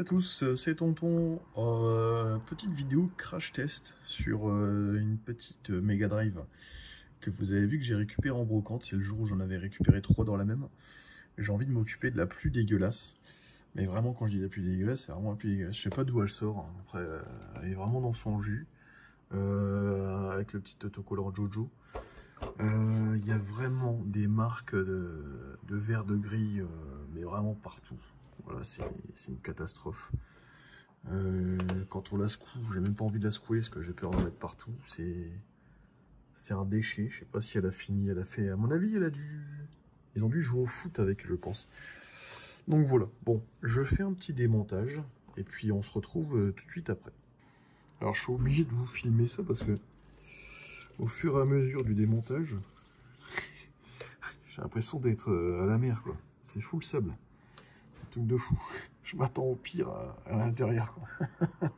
Salut à tous, c'est Tonton. Petite vidéo crash test sur une petite Mega Drive que vous avez vu que j'ai récupéré en brocante. C'est le jour où j'en avais récupéré 3 dans la même. J'ai envie de m'occuper de la plus dégueulasse. Mais vraiment, quand je dis la plus dégueulasse, c'est vraiment la plus dégueulasse. Je sais pas d'où elle sort, hein. Après, elle est vraiment dans son jus. Avec le petit autocollant Jojo. Il y a vraiment des marques de verre de grille, mais vraiment partout. Voilà, c'est une catastrophe. Quand on la secoue, j'ai même pas envie de la secouer parce que j'ai peur d'en mettre partout. C'est un déchet. Je sais pas si elle a fini. Elle a fait, à mon avis, ils ont dû jouer au foot avec, je pense. Donc voilà. Bon, je fais un petit démontage et puis on se retrouve tout de suite après. Alors je suis obligé de vous filmer ça parce que au fur et à mesure du démontage, j'ai l'impression d'être à la mer, quoi. C'est fou le sable. C'est un truc de fou. Je m'attends au pire à l'intérieur, quoi.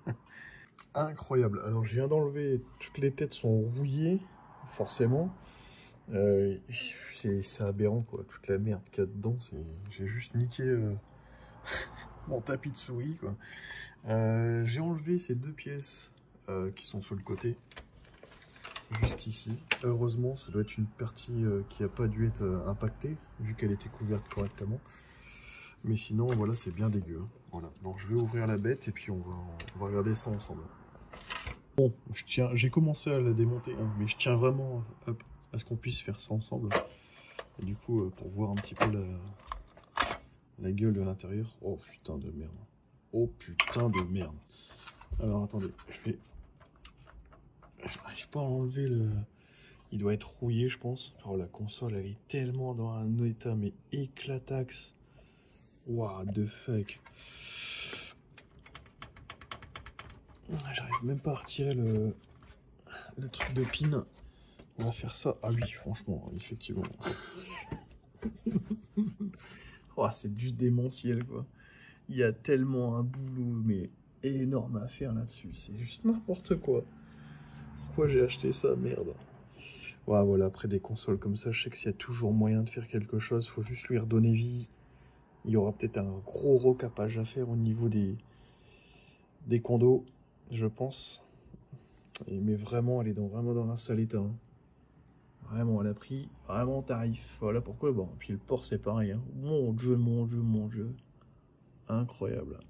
Incroyable. Alors je viens d'enlever, toutes les têtes sont rouillées, forcément. C'est aberrant, quoi. Toute la merde qu'il y a dedans, j'ai juste niqué mon tapis de souris, quoi. J'ai enlevé ces deux pièces qui sont sur le côté, juste ici. Heureusement, ça doit être une partie qui n'a pas dû être impactée, vu qu'elle était couverte correctement. Mais sinon, voilà, c'est bien dégueu. Hein. Voilà. Donc je vais ouvrir la bête et puis on va regarder ça ensemble. Bon, j'ai commencé à la démonter, hein, mais je tiens vraiment à ce qu'on puisse faire ça ensemble. Et du coup, pour voir un petit peu la gueule de l'intérieur. Oh putain de merde. Oh putain de merde. Alors attendez, je n'arrive pas à enlever le... Il doit être rouillé, je pense. Oh, la console, elle est tellement dans un état, mais éclataxe. What the fuck. J'arrive même pas à retirer le truc de pin. On va faire ça. Ah oui, franchement, effectivement. Oh, c'est du démentiel, quoi. Il y a tellement un boulot, mais énorme à faire là-dessus. C'est juste n'importe quoi. Pourquoi j'ai acheté ça, merde. Ouais, voilà, après des consoles comme ça, je sais qu'il y a toujours moyen de faire quelque chose. Faut juste lui redonner vie. Il y aura peut-être un gros recapage à faire au niveau des condos, je pense. Mais vraiment, elle est vraiment dans un sale état. Hein. Vraiment, elle a pris vraiment tarif. Voilà pourquoi. Bon, puis le port, c'est pareil. Hein. Mon Dieu, mon Dieu, mon Dieu. Incroyable.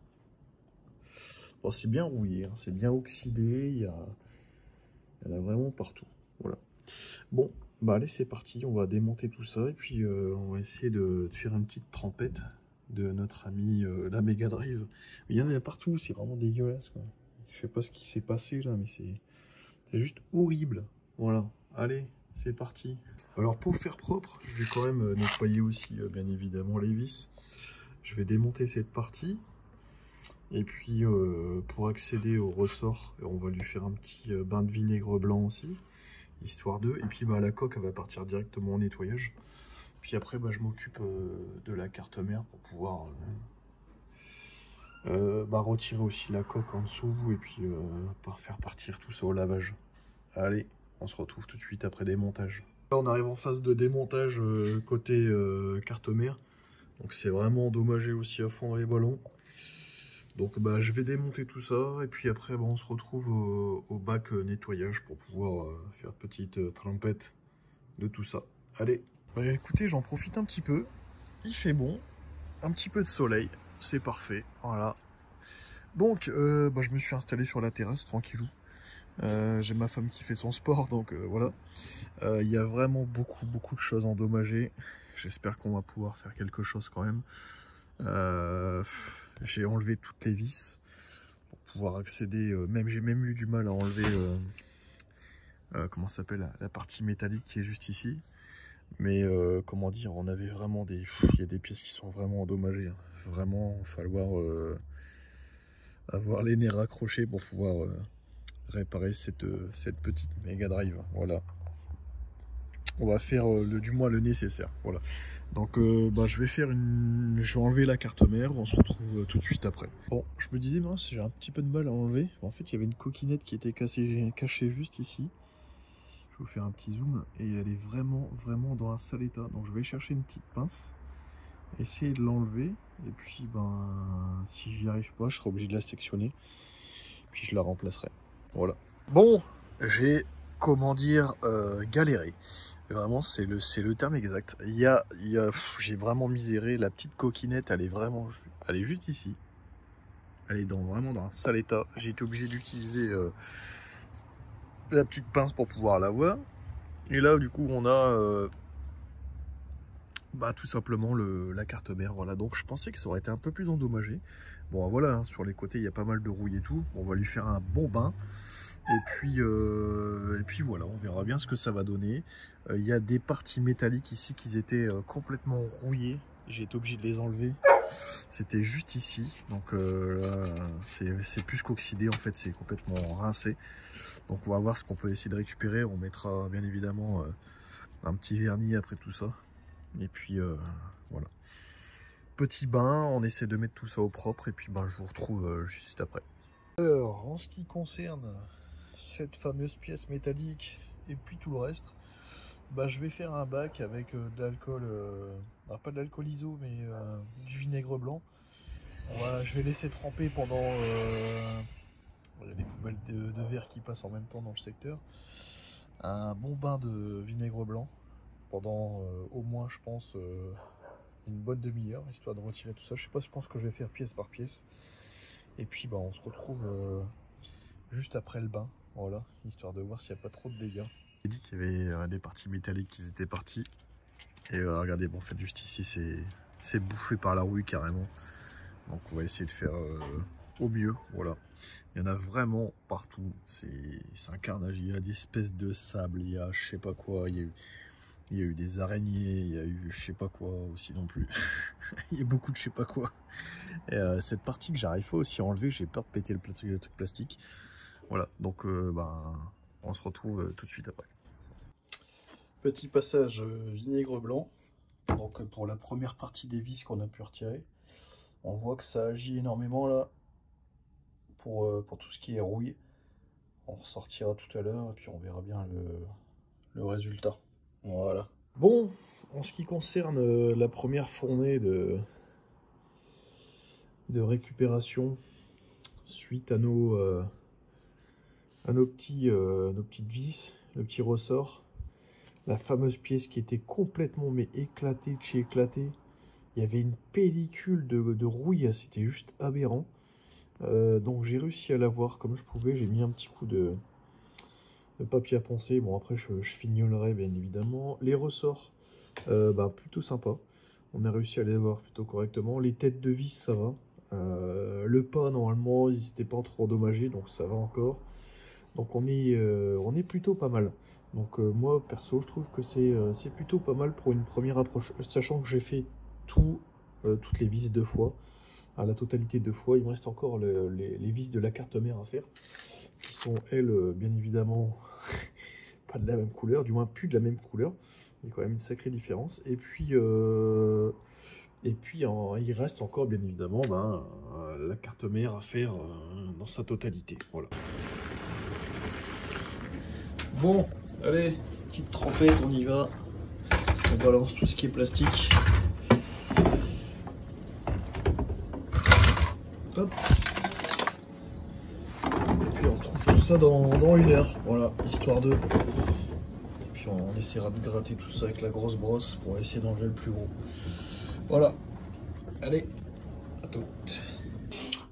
Bon, c'est bien rouillé, hein. C'est bien oxydé. Il y en a vraiment partout. Voilà. Bon, bah allez, c'est parti. On va démonter tout ça. Et puis, on va essayer de faire une petite trempette de notre ami la Mega Drive. Il y en a partout. C'est vraiment dégueulasse, quoi. Je sais pas ce qui s'est passé là, mais c'est juste horrible. Voilà. Allez. C'est parti. Alors pour faire propre, je vais quand même nettoyer aussi bien évidemment les vis. Je vais démonter cette partie. Et puis pour accéder au ressort, on va lui faire un petit bain de vinaigre blanc aussi. Histoire de. Et puis bah, la coque elle va partir directement au nettoyage. Puis après bah, je m'occupe de la carte mère pour pouvoir retirer aussi la coque en dessous. Et puis faire partir tout ça au lavage. Allez. On se retrouve tout de suite après démontage. Là, on arrive en phase de démontage côté carte mère. Donc c'est vraiment endommagé aussi à fond dans les ballons. Donc bah, je vais démonter tout ça. Et puis après bah, on se retrouve au bac nettoyage pour pouvoir faire une petite trempette de tout ça. Allez. Bah, écoutez, j'en profite un petit peu. Il fait bon. Un petit peu de soleil. C'est parfait. Voilà. Donc je me suis installé sur la terrasse tranquillou. J'ai ma femme qui fait son sport, donc voilà. Il y a vraiment beaucoup de choses endommagées. J'espère qu'on va pouvoir faire quelque chose quand même. J'ai enlevé toutes les vis pour pouvoir accéder. J'ai même eu du mal à enlever comment ça s'appelle la partie métallique qui est juste ici. Mais comment dire, on avait vraiment il y a des pièces qui sont vraiment endommagées. Hein. Vraiment, il va falloir avoir les nerfs accrochés pour pouvoir réparer cette petite Mega Drive. Voilà. On va faire du moins le nécessaire. Voilà. Donc je vais enlever la carte mère. On se retrouve tout de suite après. Bon, je me disais mince, j'ai un petit peu de mal à enlever. En fait, il y avait une coquinette qui était cachée juste ici. Je vais vous faire un petit zoom et elle est vraiment dans un sale état. Donc je vais chercher une petite pince essayer de l'enlever. Et puis, ben, si j'y arrive pas, je serai obligé de la sectionner. Puis je la remplacerai. Voilà. Bon, j'ai, comment dire, galéré. Vraiment, c'est le terme exact. J'ai vraiment miséré. La petite coquinette, elle est juste ici. Elle est vraiment dans un sale état. J'ai été obligé d'utiliser la petite pince pour pouvoir la voir. Et là, du coup, on a tout simplement la carte mère. Voilà, donc je pensais que ça aurait été un peu plus endommagé. Bon, voilà, hein, sur les côtés, il y a pas mal de rouille et tout. On va lui faire un bon bain. Et puis voilà, on verra bien ce que ça va donner. Il y a des parties métalliques ici qui étaient complètement rouillées. J'ai été obligé de les enlever. C'était juste ici. Donc là, c'est plus qu'oxydé en fait, c'est complètement rincé. Donc on va voir ce qu'on peut essayer de récupérer. On mettra bien évidemment un petit vernis après tout ça. Et puis voilà. Petit bain, on essaie de mettre tout ça au propre. Et puis je vous retrouve juste après. Alors, en ce qui concerne cette fameuse pièce métallique et puis tout le reste, je vais faire un bac avec de l'alcool, pas de l'alcool iso mais du vinaigre blanc. Voilà, je vais laisser tremper pendant il y a des poubelles de verre qui passent en même temps dans le secteur. Un bon bain de vinaigre blanc pendant au moins je pense une bonne demi-heure, histoire de retirer tout ça. Je sais pas, je pense que je vais faire pièce par pièce. Et puis on se retrouve juste après le bain, voilà, histoire de voir s'il n'y a pas trop de dégâts. J'ai dit qu'il y avait des parties métalliques qui étaient parties. Et regardez, bon, en fait, juste ici, c'est bouffé par la rouille carrément. Donc on va essayer de faire au mieux, voilà. Il y en a vraiment partout, c'est un carnage. Il y a des espèces de sable, il y a je sais pas quoi, il y a eu des araignées, il y a eu je sais pas quoi aussi non plus. Il y a beaucoup de je sais pas quoi. Et cette partie que j'arrive pas aussi à enlever, j'ai peur de péter le truc plastique. Voilà, donc on se retrouve tout de suite après. Petit passage vinaigre blanc. Donc pour la première partie des vis qu'on a pu retirer, on voit que ça agit énormément là pour tout ce qui est rouille. On ressortira tout à l'heure et puis on verra bien le résultat. Voilà. Bon, en ce qui concerne la première fournée de récupération suite à nos petites vis, le petit ressort, la fameuse pièce qui était complètement éclatée de chez éclatée. Il y avait une pellicule de rouille, c'était juste aberrant. Donc j'ai réussi à l'avoir comme je pouvais. J'ai mis un petit coup de papier à poncer. Bon, après je fignolerai bien évidemment. Les ressorts, plutôt sympa. On a réussi à les avoir plutôt correctement. Les têtes de vis, ça va. Le pas, normalement, ils n'étaient pas trop endommagés, donc ça va encore. Donc on est plutôt pas mal. Donc moi, perso, je trouve que c'est plutôt pas mal pour une première approche. Sachant que j'ai fait toutes les vis 2 fois. À la totalité 2 fois. Il me reste encore les vis de la carte mère à faire. Qui sont, elles, bien évidemment, pas de la même couleur. Du moins, plus de la même couleur. Il y a quand même une sacrée différence. Et puis il reste encore, bien évidemment, la carte mère à faire dans sa totalité. Voilà. Bon, allez, petite trempette, on y va. On balance tout ce qui est plastique. Hop. Et puis on retrouve tout ça dans 1 heure. Voilà, histoire de... Et puis on essaiera de gratter tout ça avec la grosse brosse pour essayer d'enlever le plus gros. Voilà. Allez, à toutes.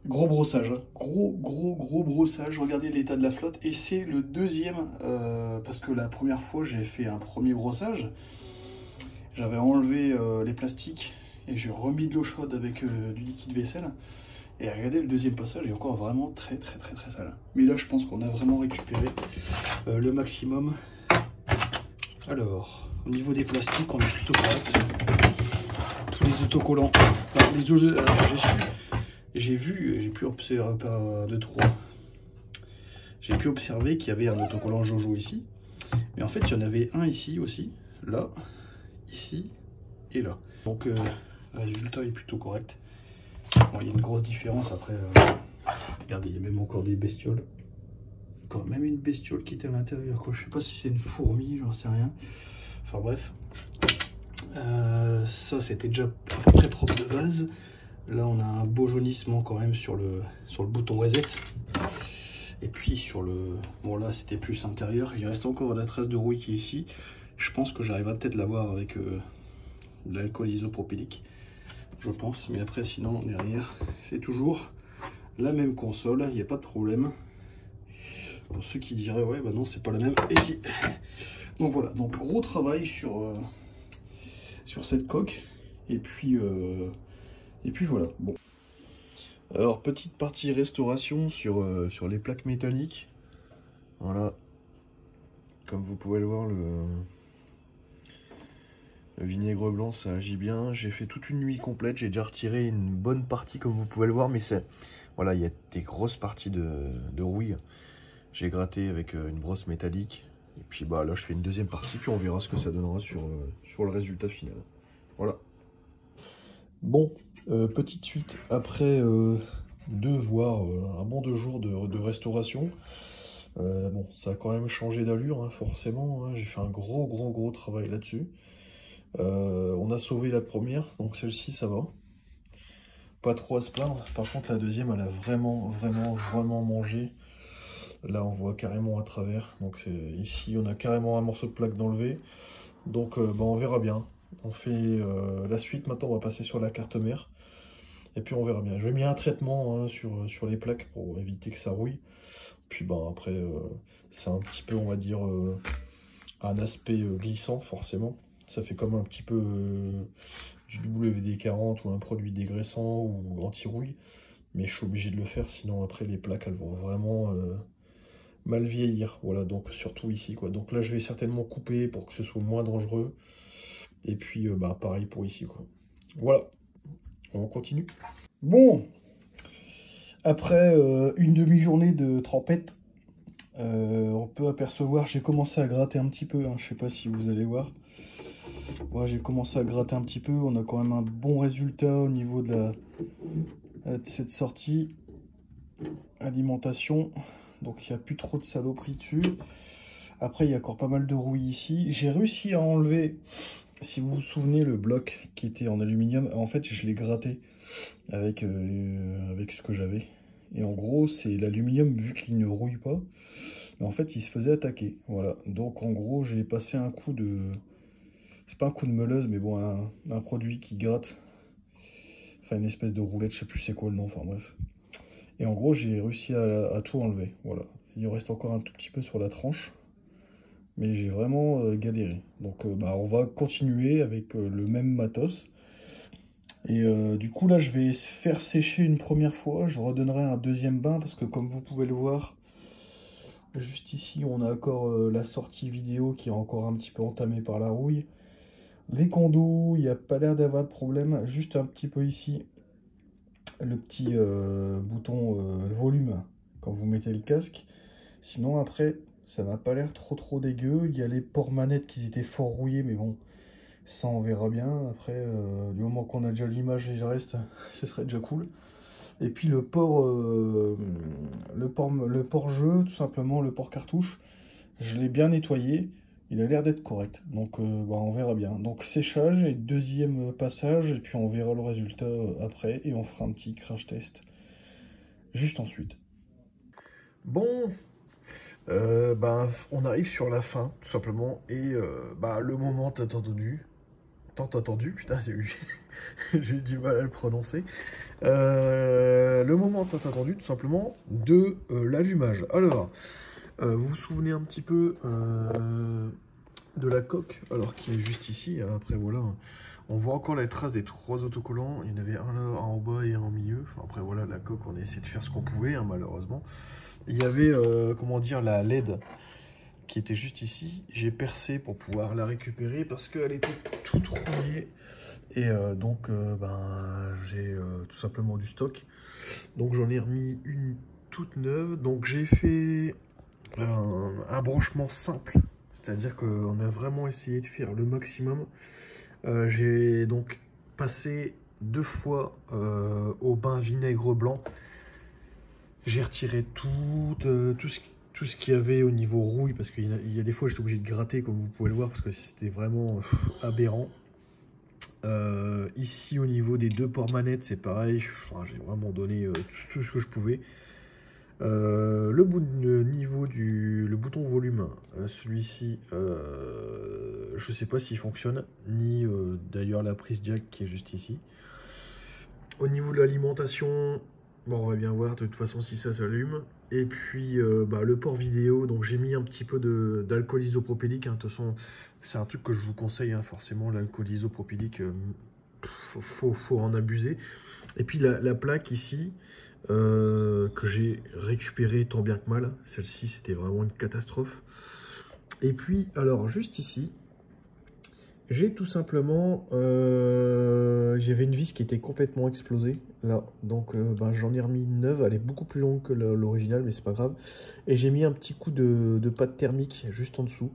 Gros brossage, gros brossage. Regardez l'état de la flotte. Et c'est le deuxième, parce que la première fois j'ai fait un premier brossage. J'avais enlevé les plastiques et j'ai remis de l'eau chaude avec du liquide vaisselle. Et regardez, le deuxième passage est encore vraiment très sale. Mais là je pense qu'on a vraiment récupéré le maximum. Alors, au niveau des plastiques, on est plutôt correct. Tous les autocollants. J'ai pu observer, pas 2, 3. J'ai pu observer qu'il y avait un autocollant Jojo ici. Mais en fait, il y en avait un ici aussi. Là, ici et là. Donc, le résultat est plutôt correct. Bon, il y a une grosse différence après. Regardez, il y a même encore des bestioles. Quand même une bestiole qui était à l'intérieur. Je sais pas si c'est une fourmi, j'en sais rien. Enfin bref. Ça c'était déjà à peu près propre de base. Là on a un beau jaunissement quand même sur le bouton reset. Et puis sur le... Bon là c'était plus intérieur, il reste encore la trace de rouille qui est ici. Je pense que j'arriverai peut-être l'avoir avec de l'alcool isopropylique, je pense. Mais après sinon derrière c'est toujours la même console, il n'y a pas de problème. Pour ceux qui diraient ouais bah non c'est pas la même, et si. Donc voilà, donc gros travail sur cette coque. Et puis voilà. Bon. Alors, petite partie restauration sur les plaques métalliques. Voilà. Comme vous pouvez le voir, le vinaigre blanc, ça agit bien. J'ai fait toute une nuit complète. J'ai déjà retiré une bonne partie, comme vous pouvez le voir. Mais c'est... Voilà, il y a des grosses parties de rouille. J'ai gratté avec une brosse métallique. Et puis bah là, je fais une deuxième partie. Puis on verra ce que ça donnera sur le résultat final. Voilà. Bon, petite suite après 2 voire un bon 2 jours de restauration. Bon, ça a quand même changé d'allure, hein, forcément. Hein, j'ai fait un gros travail là-dessus. On a sauvé la première, donc celle-ci ça va. Pas trop à se plaindre. Par contre, la deuxième, elle a vraiment mangé. Là, on voit carrément à travers. Donc ici, on a carrément un morceau de plaque d'enlever. Donc, bah, on verra bien. On fait la suite. Maintenant, on va passer sur la carte mère. Et puis, on verra bien. Je vais mettre un traitement hein, sur les plaques pour éviter que ça rouille. Puis, bah, après, c'est un petit peu, on va dire, un aspect glissant, forcément. Ça fait comme un petit peu du WD-40 ou un produit dégraissant ou anti-rouille. Mais je suis obligé de le faire, sinon après les plaques elles vont vraiment mal vieillir. Voilà, donc surtout ici quoi. Donc là je vais certainement couper pour que ce soit moins dangereux. Et puis bah pareil pour ici quoi. Voilà, on continue. Bon, après une demi-journée de trempette, on peut apercevoir, j'ai commencé à gratter un petit peu, hein, je sais pas si vous allez voir. Voilà, j'ai commencé à gratter un petit peu, on a quand même un bon résultat au niveau de cette sortie alimentation. Donc il n'y a plus trop de saloperies dessus. Après il y a encore pas mal de rouille ici. J'ai réussi à enlever, si vous vous souvenez, le bloc qui était en aluminium. En fait je l'ai gratté avec ce que j'avais. Et en gros c'est l'aluminium, vu qu'il ne rouille pas, mais en fait il se faisait attaquer. Voilà, donc en gros j'ai passé un coup de... C'est pas un coup de meuleuse, mais bon, un produit qui gratte. Enfin, une espèce de roulette, je sais plus c'est quoi le nom, enfin bref. Et en gros, j'ai réussi à tout enlever, voilà. Il reste encore un tout petit peu sur la tranche, mais j'ai vraiment galéré. Donc, bah, on va continuer avec le même matos. Et du coup, là, je vais faire sécher une première fois. Je redonnerai un deuxième bain, parce que comme vous pouvez le voir, juste ici, on a encore la sortie vidéo qui est encore un petit peu entamée par la rouille. Les condos, il n'y a pas l'air d'avoir de problème. Juste un petit peu ici, le petit bouton volume quand vous mettez le casque. Sinon, après, ça n'a pas l'air trop dégueu. Il y a les ports manettes qui étaient fort rouillés, mais bon, ça on verra bien. Après, du moment qu'on a déjà l'image et le reste, ce serait déjà cool. Et puis le port jeu, tout simplement, le port cartouche, je l'ai bien nettoyé. Il a l'air d'être correct, donc bah, on verra bien. Donc séchage et deuxième passage, et puis on verra le résultat après, et on fera un petit crash test juste ensuite. Bon, bah, on arrive sur la fin, tout simplement, et bah, le moment tant attendu, putain, j'ai eu du mal à le prononcer. Le moment tant attendu, tout simplement, de l'allumage. Alors, vous vous souvenez un petit peu de la coque, alors qui est juste ici. Après voilà, on voit encore les traces des 3 autocollants. Il y en avait un là, un en bas et un au milieu. Enfin après voilà, la coque, on a essayé de faire ce qu'on pouvait, hein, malheureusement. Il y avait comment dire, la LED qui était juste ici. J'ai percé pour pouvoir la récupérer parce qu'elle était toute rouillée. Et donc ben, j'ai tout simplement du stock. Donc j'en ai remis une toute neuve. Donc j'ai fait un branchement simple. C'est-à-dire qu'on a vraiment essayé de faire le maximum. J'ai donc passé 2 fois au bain vinaigre blanc. J'ai retiré tout ce qu'il y avait au niveau rouille, parce qu'il y a des fois j'étais obligé de gratter, comme vous pouvez le voir, parce que c'était vraiment aberrant. Ici, au niveau des 2 ports manettes, c'est pareil. J'ai vraiment donné tout ce que je pouvais. Le niveau le bouton volume, celui-ci, je sais pas s'il fonctionne, ni d'ailleurs la prise jack qui est juste ici. Au niveau de l'alimentation, bon, on va bien voir de toute façon si ça s'allume. Et puis le port vidéo, donc j'ai mis un petit peu d'alcool isopropylique. Hein. De toute façon, c'est un truc que je vous conseille, hein, forcément, l'alcool isopropylique, faut en abuser. Et puis la plaque ici, que j'ai récupérée tant bien que mal. Celle-ci, c'était vraiment une catastrophe. Et puis, alors, juste ici, j'ai tout simplement... j'avais une vis qui était complètement explosée, là. Donc, j'en ai remis une neuve. Elle est beaucoup plus longue que l'original, mais c'est pas grave. Et j'ai mis un petit coup de pâte thermique juste en dessous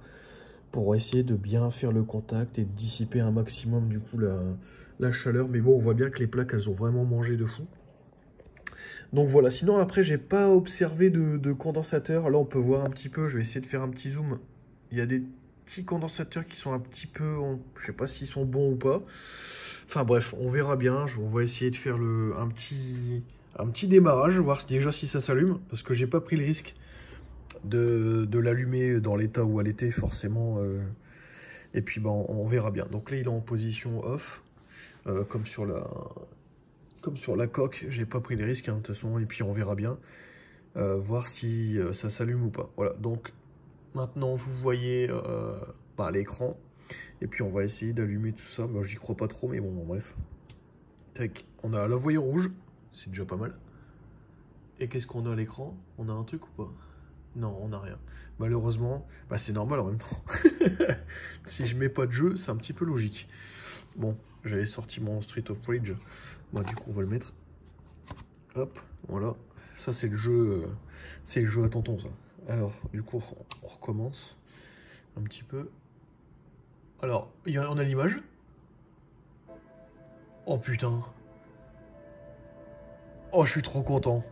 pour essayer de bien faire le contact et de dissiper un maximum, du coup, la chaleur. Mais bon, on voit bien que les plaques, elles ont vraiment mangé de fou. Donc voilà, sinon après j'ai pas observé de condensateur. Là on peut voir un petit peu, je vais essayer de faire un petit zoom. Il y a des petits condensateurs qui sont un petit peu, je sais pas s'ils sont bons ou pas. Enfin bref, on verra bien. On va essayer de faire un petit démarrage, voir déjà si ça s'allume. Parce que j'ai pas pris le risque de l'allumer dans l'état où elle était forcément. Et puis on verra bien. Donc là il est en position off, comme sur la coque, j'ai pas pris les risques, hein, de toute façon, et puis on verra bien, voir si ça s'allume ou pas. Voilà, donc maintenant vous voyez l'écran, et puis on va essayer d'allumer tout ça. Moi j'y crois pas trop, mais bon, bref. Tac, on a la voyant rouge, c'est déjà pas mal. Et qu'est-ce qu'on a à l'écran? On a un truc ou pas? Non, on n'a rien. Malheureusement, c'est normal en même temps. Si je mets pas de jeu, c'est un petit peu logique. Bon, j'avais sorti mon Street of Rage. Du coup, on va le mettre. Hop, voilà. Ça, c'est le jeu à tonton, ça. Alors, du coup, on recommence un petit peu. Alors, on a l'image. Oh, putain. Oh, je suis trop content.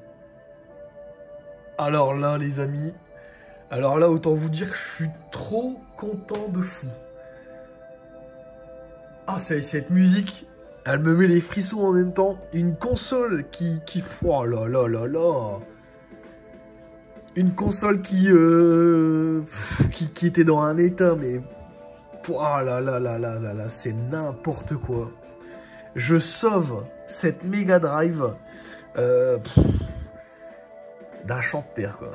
Alors là, les amis. Alors là, autant vous dire que je suis trop content de fou. Ah, cette musique, elle me met les frissons en même temps. Une console qui... Oh là là là là. Une console qui était dans un état, mais... Oh là là là là là là, c'est n'importe quoi. Je sauve cette Mega Drive d'un champ de terre, quoi.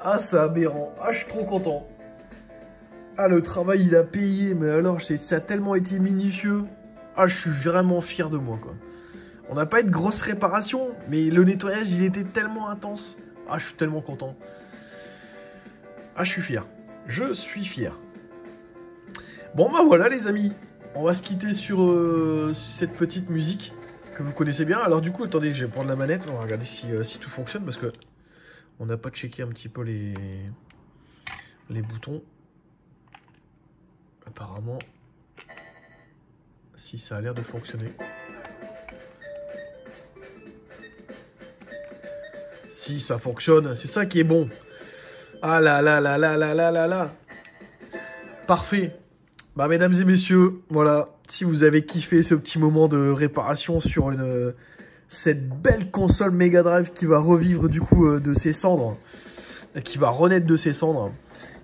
Ah, c'est aberrant. Ah, je suis trop content. Ah, le travail, il a payé, mais alors, ça a tellement été minutieux. Ah, je suis vraiment fier de moi, quoi. On n'a pas eu de grosses réparations, mais le nettoyage, il était tellement intense. Ah, je suis tellement content. Ah, je suis fier. Je suis fier. Bon, voilà, les amis. On va se quitter sur cette petite musique que vous connaissez bien. Alors, du coup, attendez, je vais prendre la manette. On va regarder si tout fonctionne, parce que on n'a pas checké un petit peu les boutons. Apparemment, si ça a l'air de fonctionner. Si ça fonctionne, c'est ça qui est bon. Ah là là là là là là là là. Parfait. Mesdames et messieurs, voilà. Si vous avez kiffé ce petit moment de réparation sur cette belle console Mega Drive qui va revivre du coup de ses cendres, qui va renaître de ses cendres,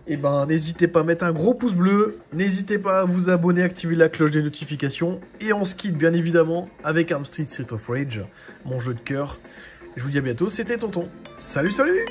et n'hésitez pas à mettre un gros pouce bleu, n'hésitez pas à vous abonner, activer la cloche des notifications, et on se quitte bien évidemment avec Arm Street of Rage, mon jeu de cœur. Je vous dis à bientôt, c'était Tonton. Salut, salut!